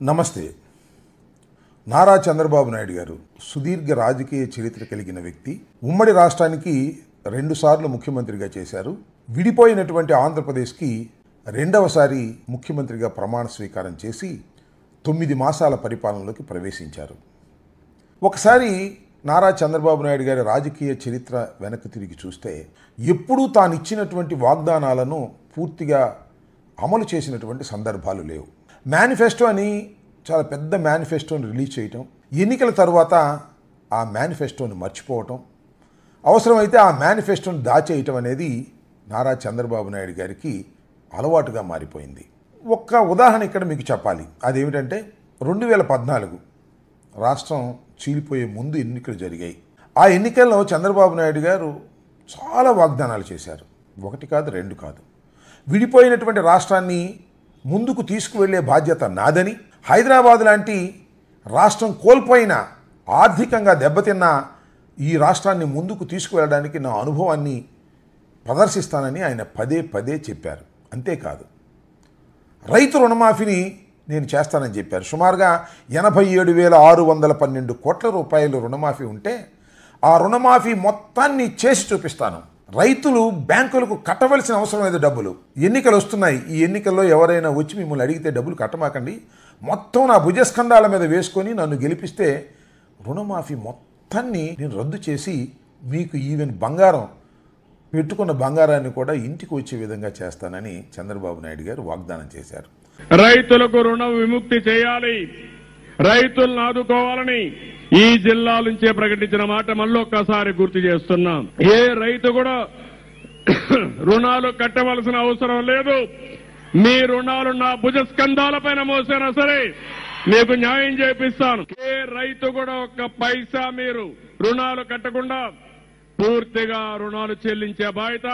నమస్తే. నారా చంద్రబాబు నాయుడు గారు సుదీర్ఘ రాజకీయ చరిత్ర కలిగిన వ్యక్తి. ఉమ్మడి రాష్ట్రానికి 2 సార్లు ముఖ్యమంత్రిగా చేశారు. విడిపోయినటువంటి ఆంధ్రప్రదేశ్కి రెండవసారి ముఖ్యమంత్రిగా ప్రమాణ స్వీకారం చేసి 9 మాసాల పరిపాలనలోకి ప్రవేశించారు. ఒకసారి నారా చంద్రబాబు నాయుడు గారి రాజకీయ చరిత్ర వెనక్కి తిరిగి చూస్తే ఎప్పుడూ తాను ఇచ్చినటువంటి వాగ్దానాలను పూర్తిగా అమలు చేసినటువంటి సందర్భాలు లేవు. మేనిఫెస్టో అని చాలా పెద్ద మేనిఫెస్టోని రిలీజ్ చేయటం, ఎన్నికల తర్వాత ఆ మేనిఫెస్టోని మర్చిపోవటం, అవసరమైతే ఆ మేనిఫెస్టోని దాచేయటం అనేది నారా చంద్రబాబు నాయుడు గారికి అలవాటుగా మారిపోయింది. ఒక్క ఉదాహరణ ఇక్కడ మీకు చెప్పాలి. అదేమిటంటే 2014 రాష్ట్రం చీలిపోయే ముందు ఎన్నికలు జరిగాయి. ఆ ఎన్నికల్లో చంద్రబాబు నాయుడు గారు చాలా వాగ్దానాలు చేశారు. 1 కాదు 2 కాదు. విడిపోయినటువంటి రాష్ట్రాన్ని ముందుకు తీసుకువెళ్లే బాధ్యత నాదని, హైదరాబాద్ లాంటి రాష్ట్రం కోల్పోయిన ఆర్థికంగా దెబ్బతిన్న ఈ రాష్ట్రాన్ని ముందుకు తీసుకువెళ్ళడానికి నా అనుభవాన్ని ప్రదర్శిస్తానని ఆయన పదే పదే చెప్పారు. అంతేకాదు, రైతు రుణమాఫీని నేను చేస్తానని చెప్పారు. సుమారుగా 87,612 కోట్ల రూపాయలు రుణమాఫీ ఉంటే ఆ రుణమాఫీ మొత్తాన్ని చేసి చూపిస్తాను. రైతులు బ్యాంకులకు కట్టవలసిన అవసరం లేదు డబ్బులు. ఎన్నికలు వస్తున్నాయి. ఈ ఎన్నికల్లో ఎవరైనా వచ్చి మిమ్మల్ని అడిగితే డబ్బులు కట్టమాకండి, మొత్తం నా భుజస్కంధాల మీద వేసుకొని నన్ను గెలిపిస్తే రుణమాఫీ మొత్తాన్ని నేను రద్దు చేసి మీకు ఈవెన్ బంగారం, పెట్టుకున్న బంగారాన్ని కూడా ఇంటికి వచ్చే విధంగా చేస్తానని చంద్రబాబు నాయుడు గారు వాగ్దానం చేశారు. రైతులకు రుణ విముక్తి చేయాలి, రైతులను ఆదుకోవాలని ఈ జిల్లా నుంచే ప్రకటించిన మాట మళ్ళొక్కసారి గుర్తు చేస్తున్నాం. ఏ రైతు కూడా రుణాలు కట్టవలసిన అవసరం లేదు. మీ రుణాలు నా భుజస్కంధాలపైన మోసినా సరే మీకు న్యాయం చేపిస్తాను. ఏ రైతు కూడా ఒక్క పైసా మీరు రుణాలు కట్టకుండా పూర్తిగా రుణాలు చెల్లించే బాధ్యత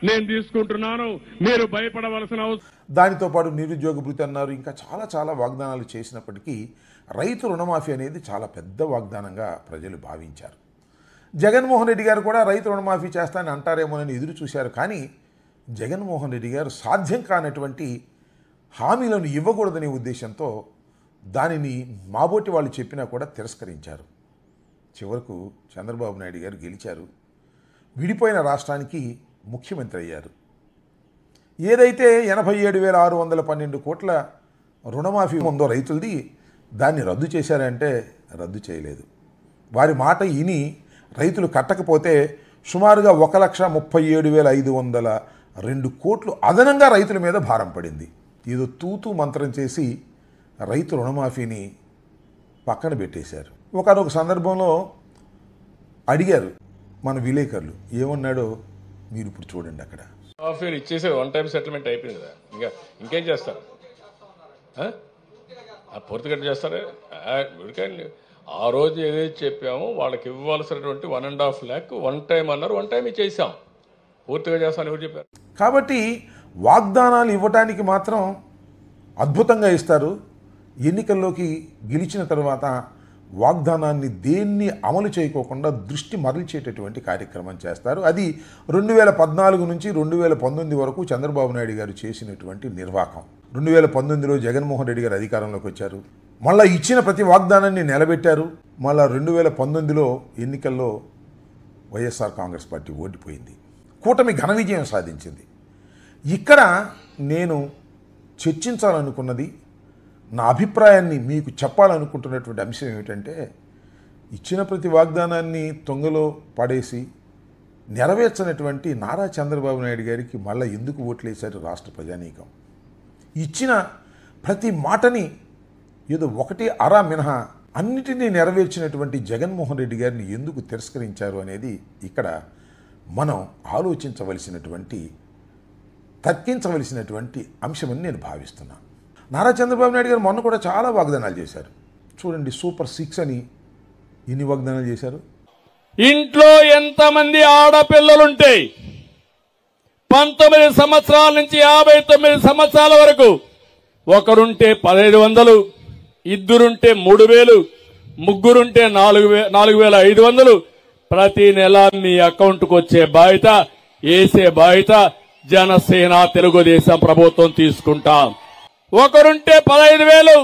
నేను తీసుకుంటున్నాను. మీరు భయపడవలసిన అవసరం. దానితో పాటు నిరుద్యోగ భృతి అన్నారు. ఇంకా చాలా వాగ్దానాలు చేసినప్పటికీ రైతు రుణమాఫీ అనేది చాలా పెద్ద వాగ్దానంగా ప్రజలు భావించారు. జగన్మోహన్ రెడ్డి గారు కూడా రైతు రుణమాఫీ చేస్తానని అంటారేమోనని ఎదురు చూశారు. కానీ జగన్మోహన్ రెడ్డి గారు సాధ్యం కానటువంటి హామీలను ఇవ్వకూడదనే ఉద్దేశంతో దానిని మాబోటి వాళ్ళు చెప్పినా కూడా తిరస్కరించారు. చివరకు చంద్రబాబు నాయుడు గారు గెలిచారు. విడిపోయిన రాష్ట్రానికి ముఖ్యమంత్రి అయ్యారు. ఏదైతే 87,612 కోట్ల రుణమాఫీ ఉందో రైతులది, దాన్ని రద్దు చేశారంటే రద్దు చేయలేదు. వారి మాట విని రైతులు కట్టకపోతే సుమారుగా 1,37,502 కోట్లు అదనంగా రైతుల మీద భారం పడింది. ఏదో తూతూ మంత్రం చేసి రైతు రుణమాఫీని పక్కన పెట్టేశారు. ఒకనొక సందర్భంలో అడిగారు మన విలేకరులు, ఏమన్నాడో మీరు ఇప్పుడు చూడండి. అక్కడ మాఫీలు ఇచ్చేసే 1 టైం సెటిల్మెంట్ అయిపోయింది కదా, ఇంకేం చేస్తారు? పూర్తిగా చేస్తారే. ఆ రోజు ఏదైతే చెప్పామో వాళ్ళకి ఇవ్వాల్సినటువంటి 1.5 lakh 1 టైం అన్నారు. 1 టైం ఇచ్చేసాం. పూర్తిగా చేస్తాను ఎవరు చెప్పారు? కాబట్టి వాగ్దానాలు ఇవ్వటానికి మాత్రం అద్భుతంగా ఇస్తారు. ఎన్నికల్లోకి గెలిచిన తర్వాత వాగ్దానాన్ని దేన్ని అమలు చేయకోకుండా దృష్టి మరల్చేటటువంటి కార్యక్రమం చేస్తారు. అది 2014 నుంచి 2019 వరకు చంద్రబాబు నాయుడు గారు చేసినటువంటి నిర్వాకం. 2019లో జగన్మోహన్ రెడ్డి గారు అధికారంలోకి వచ్చారు. మళ్ళీ ఇచ్చిన ప్రతి వాగ్దానాన్ని నిలబెట్టారు. మళ్ళీ 2019లో ఎన్నికల్లో వైఎస్ఆర్ కాంగ్రెస్ పార్టీ ఓడిపోయింది. కూటమి ఘన విజయం సాధించింది. ఇక్కడ నేను చర్చించాలనుకున్నది, నా అభిప్రాయాన్ని మీకు చెప్పాలనుకుంటున్నటువంటి అంశం ఏమిటంటే, ఇచ్చిన ప్రతి వాగ్దానాన్ని తొంగలో పడేసి నెరవేర్చినటువంటి నారా చంద్రబాబు నాయుడు గారికి మళ్ళీ ఎందుకు ఓట్లేశారు రాష్ట్ర ప్రజానీకం? ఇచ్చిన ప్రతి మాటని ఏదో 1 మినహా అన్నిటినీ నెరవేర్చినటువంటి జగన్మోహన్ రెడ్డి గారిని ఎందుకు తిరస్కరించారు అనేది ఇక్కడ మనం ఆలోచించవలసినటువంటి, తర్కించవలసినటువంటి అంశమని నేను భావిస్తున్నాను. నారా చంద్రబాబు నాయుడు గారు మొన్న కూడా చాలా వాగ్దానాలు చేశారు. చూడండి, సూపర్ 6 అని ఎన్ని వాగ్దానాలు చేశారు. ఇంట్లో ఎంతమంది ఆడపిల్లలుంటే 19 సంవత్సరాల నుంచి 59 సంవత్సరాల వరకు ఒకరుంటే 1,500, ఇద్దరుంటే 3,000, ముగ్గురుంటే 4,500 ప్రతి నెల మీ అకౌంట్కు వచ్చే బాధ్యత, వేసే బాధ్యత జనసేన తెలుగుదేశం ప్రభుత్వం తీసుకుంటాం. ఒకరుంటే 15,000,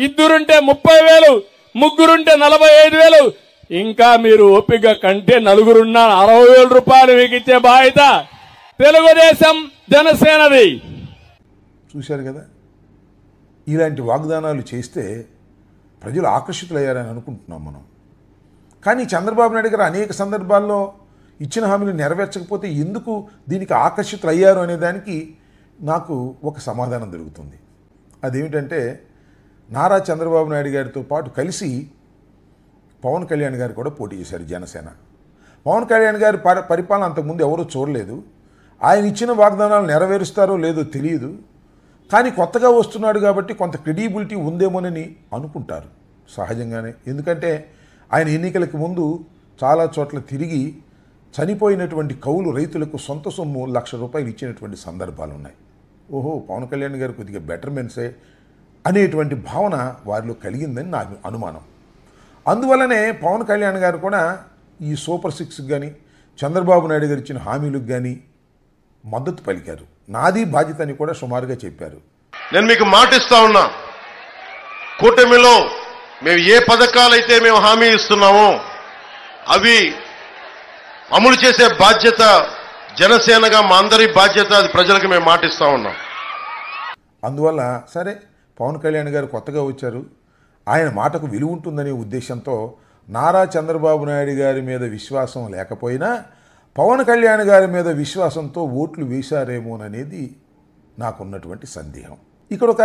ఇద్దరుంటే 30,000, ముగ్గురుంటే 45,000, ఇంకా మీరు ఓపిక కంటే నలుగురున్న 60,000 రూపాయలు మీకు ఇచ్చే బాధ్యత తెలుగుదేశం జనసేనది. చూశారు కదా, ఇలాంటి వాగ్దానాలు చేస్తే ప్రజలు ఆకర్షితులయ్యారని అనుకుంటున్నాం మనం. కానీ చంద్రబాబు నాయుడు గారు అనేక సందర్భాల్లో ఇచ్చిన హామీలు నెరవేర్చకపోతే ఎందుకు దీనికి ఆకర్షితులయ్యారు అనే దానికి నాకు ఒక సమాధానం దొరుకుతుంది. అదేమిటంటే, నారా చంద్రబాబు నాయుడు గారితో పాటు కలిసి పవన్ కళ్యాణ్ గారు కూడా పోటీ చేశారు జనసేన. పవన్ కళ్యాణ్ గారి పరిపాలన అంతకుముందు ఎవరూ చూడలేదు. ఆయన ఇచ్చిన వాగ్దానాలు నెరవేరుస్తారో లేదో తెలియదు. కానీ కొత్తగా వస్తున్నాడు కాబట్టి కొంత క్రెడిబిలిటీ ఉందేమోనని అనుకుంటారు సహజంగానే. ఎందుకంటే ఆయన ఎన్నికలకు ముందు చాలా చోట్ల తిరిగి చనిపోయినటువంటి కౌలు రైతులకు సొంత సొమ్ము ₹1,00,000 ఇచ్చినటువంటి సందర్భాలు ఉన్నాయి. ఓహో, పవన్ కళ్యాణ్ గారు కొద్దిగా బెటర్మెంట్సే అనేటువంటి భావన వారిలో కలిగిందని నా అనుమానం. అందువల్లనే పవన్ కళ్యాణ్ గారు కూడా ఈ సూపర్ 6కి కానీ చంద్రబాబు నాయుడు గారు ఇచ్చిన హామీలకు కానీ మద్దతు పలికారు. నాది బాధ్యత అని కూడా సుమారుగా చెప్పారు. నేను మీకు మాట ఇస్తా ఉన్నా, కూటమిలో మేము ఏ పథకాలైతే మేము హామీ ఇస్తున్నామో అవి అమలు చేసే బాధ్యత జనసేనగా మా అందరి బాధ్యత. అది ప్రజలకు మేము మాట ఇస్తా ఉన్నాం. అందువల్ల సరే, పవన్ కళ్యాణ్ గారు కొత్తగా వచ్చారు, ఆయన మాటకు విలువ ఉంటుందనే ఉద్దేశంతో నారా చంద్రబాబు నాయుడు గారి మీద విశ్వాసం లేకపోయినా పవన్ కళ్యాణ్ గారి మీద విశ్వాసంతో ఓట్లు వేశారేమోననేది నాకున్నటువంటి సందేహం. ఇక్కడ ఒక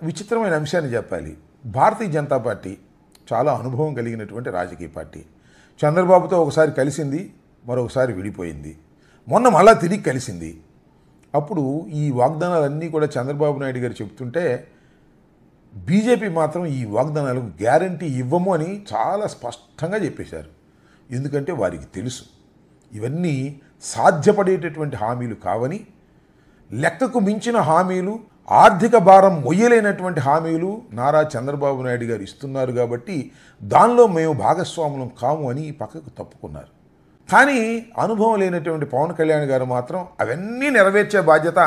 విచిత్రమైన అంశాన్ని చెప్పాలి. భారతీయ జనతా పార్టీ చాలా అనుభవం కలిగినటువంటి రాజకీయ పార్టీ. చంద్రబాబుతో ఒకసారి కలిసింది, మరొకసారి విడిపోయింది, మొన్న మళ్ళా తిరిగి కలిసింది. అప్పుడు ఈ వాగ్దానాలన్నీ కూడా చంద్రబాబు నాయుడు గారు చెప్తుంటే బీజేపీ మాత్రం ఈ వాగ్దానాలకు గ్యారంటీ ఇవ్వము అని చాలా స్పష్టంగా చెప్పేశారు. ఎందుకంటే వారికి తెలుసు ఇవన్నీ సాధ్యపడేటటువంటి హామీలు కావని, లెక్కకు మించిన హామీలు, ఆర్థిక భారం మొయ్యలేనటువంటి హామీలు నారా చంద్రబాబు నాయుడు గారు ఇస్తున్నారు కాబట్టి దానిలో మేము భాగస్వాములం కాము అని పక్కకు తప్పుకున్నారు. కానీ అనుభవం లేనటువంటి పవన్ కళ్యాణ్ గారు మాత్రం అవన్నీ నెరవేర్చే బాధ్యత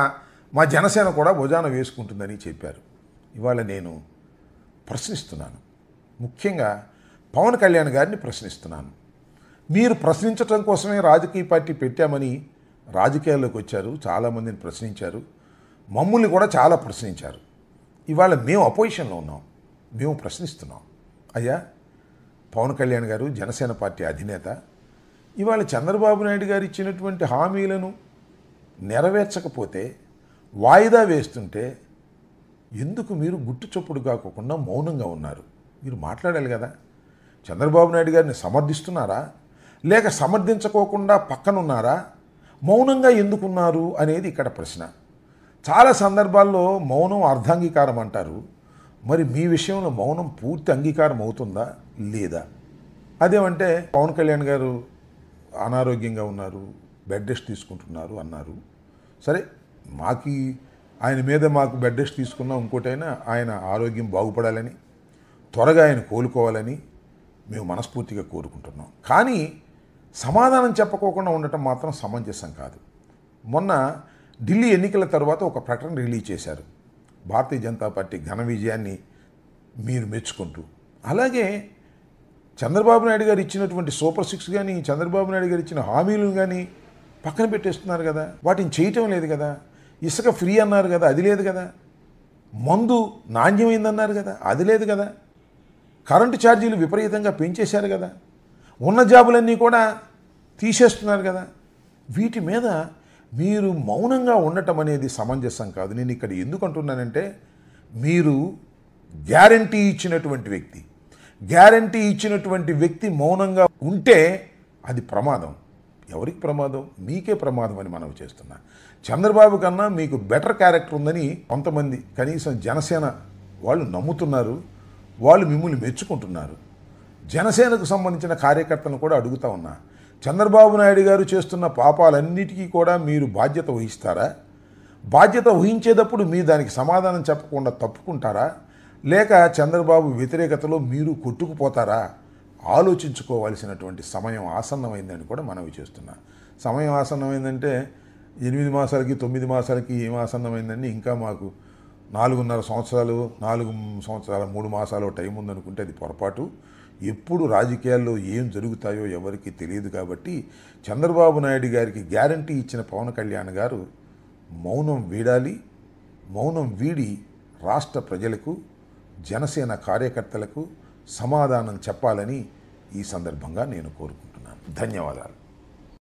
మా జనసేన కూడా భుజాన వేసుకుంటుందని చెప్పారు. ఇవాళ నేను ప్రశ్నిస్తున్నాను, ముఖ్యంగా పవన్ కళ్యాణ్ గారిని ప్రశ్నిస్తున్నాను. మీరు ప్రశ్నించటం కోసమే రాజకీయ పార్టీ పెట్టామని రాజకీయాల్లోకి వచ్చారు, చాలామందిని ప్రశ్నించారు, మమ్మల్ని కూడా చాలా ప్రశ్నించారు. ఇవాళ మేము అపోజిషన్లో ఉన్నాం, మేము ప్రశ్నిస్తున్నాం. అయ్యా, పవన్ కళ్యాణ్ గారు జనసేన పార్టీ అధినేత, ఇవాళ చంద్రబాబు నాయుడు గారు ఇచ్చినటువంటి హామీలను నెరవేర్చకపోతే, వాయిదా వేస్తుంటే ఎందుకు మీరు గుట్టు చప్పుడు కాకుండా మౌనంగా ఉన్నారు? మీరు మాట్లాడాలి కదా. చంద్రబాబు నాయుడు గారిని సమర్థిస్తున్నారా, లేక సమర్థించుకోకుండా పక్కనున్నారా, మౌనంగా ఎందుకున్నారు అనేది ఇక్కడ ప్రశ్న. చాలా సందర్భాల్లో మౌనం అర్ధాంగీకారం అంటారు. మరి మీ విషయంలో మౌనం పూర్తి అంగీకారం అవుతుందా లేదా? అదేమంటే పవన్ కళ్యాణ్ గారు అనారోగ్యంగా ఉన్నారు, బెడ్ రెస్ట్ తీసుకుంటున్నారు అన్నారు. సరే, ఆయన మీద మాకు బెడ్ రెస్ట్ తీసుకున్నాం, ఇంకోటైనా ఆయన ఆరోగ్యం బాగుపడాలని, త్వరగా ఆయన కోలుకోవాలని మేము మనస్ఫూర్తిగా కోరుకుంటున్నాం. కానీ సమాధానం చెప్పుకోకుండా ఉండటం మాత్రం సమంజసం కాదు. మొన్న ఢిల్లీ ఎన్నికల తర్వాత ఒక ప్రకటన రిలీజ్ చేశారు, భారతీయ జనతా పార్టీ ఘన విజయాన్ని మీరు మెచ్చుకుంటూ. అలాగే చంద్రబాబు నాయుడు గారు ఇచ్చినటువంటి సూపర్ 6 కానీ, చంద్రబాబు నాయుడు గారు ఇచ్చిన హామీలు కానీ పక్కన పెట్టేస్తున్నారు కదా, వాటిని చేయటం లేదు కదా. ఇసుక ఫ్రీ అన్నారు కదా, అది లేదు కదా. మందు నాణ్యమైందన్నారు కదా, అది లేదు కదా. కరెంటు ఛార్జీలు విపరీతంగా పెంచేశారు కదా. ఉన్న జాబులన్నీ కూడా తీసేస్తున్నారు కదా. వీటి మీద మీరు మౌనంగా ఉండటం అనేది సమంజసం కాదు. నేను ఇక్కడ ఎందుకు అంటున్నానంటే, మీరు గ్యారంటీ ఇచ్చినటువంటి వ్యక్తి మౌనంగా ఉంటే అది ప్రమాదం. ఎవరికి ప్రమాదం? మీకే ప్రమాదం అని మనం చేస్తున్నా. చంద్రబాబు కన్నా మీకు బెటర్ క్యారెక్టర్ ఉందని కొంతమంది, కనీసం జనసేన వాళ్ళు నమ్ముతున్నారు, వాళ్ళు మిమ్మల్ని మెచ్చుకుంటున్నారు. జనసేనకు సంబంధించిన కార్యకర్తలను కూడా అడుగుతా ఉన్నా, చంద్రబాబు నాయుడు గారు చేస్తున్న పాపాలన్నిటికీ కూడా మీరు బాధ్యత వహిస్తారా? బాధ్యత వహించేటప్పుడు మీరు దానికి సమాధానం చెప్పకుండా తప్పుకుంటారా, లేక చంద్రబాబు వ్యతిరేకతలో మీరు కొట్టుకుపోతారా? ఆలోచించుకోవాల్సినటువంటి సమయం ఆసన్నమైందని కూడా మనవి చేస్తున్నా. సమయం ఆసన్నమైందంటే 8 మాసాలకి 9 మాసాలకి ఏం ఆసన్నమైందని ఇంకా మాకు 4.5 సంవత్సరాలు 4 సంవత్సరాల 3 మాసాలు టైం ఉందనుకుంటే అది పొరపాటు. ఎప్పుడు రాజకీయాల్లో ఏం జరుగుతాయో ఎవరికి తెలియదు. కాబట్టి చంద్రబాబు నాయుడు గారికి గ్యారంటీ ఇచ్చిన పవన్ కళ్యాణ్ గారు మౌనం వీడాలి. మౌనం వీడి రాష్ట్ర ప్రజలకు, జనసేన కార్యకర్తలకు సమాధానం చెప్పాలని ఈ సందర్భంగా నేను కోరుకుంటున్నాను. ధన్యవాదాలు.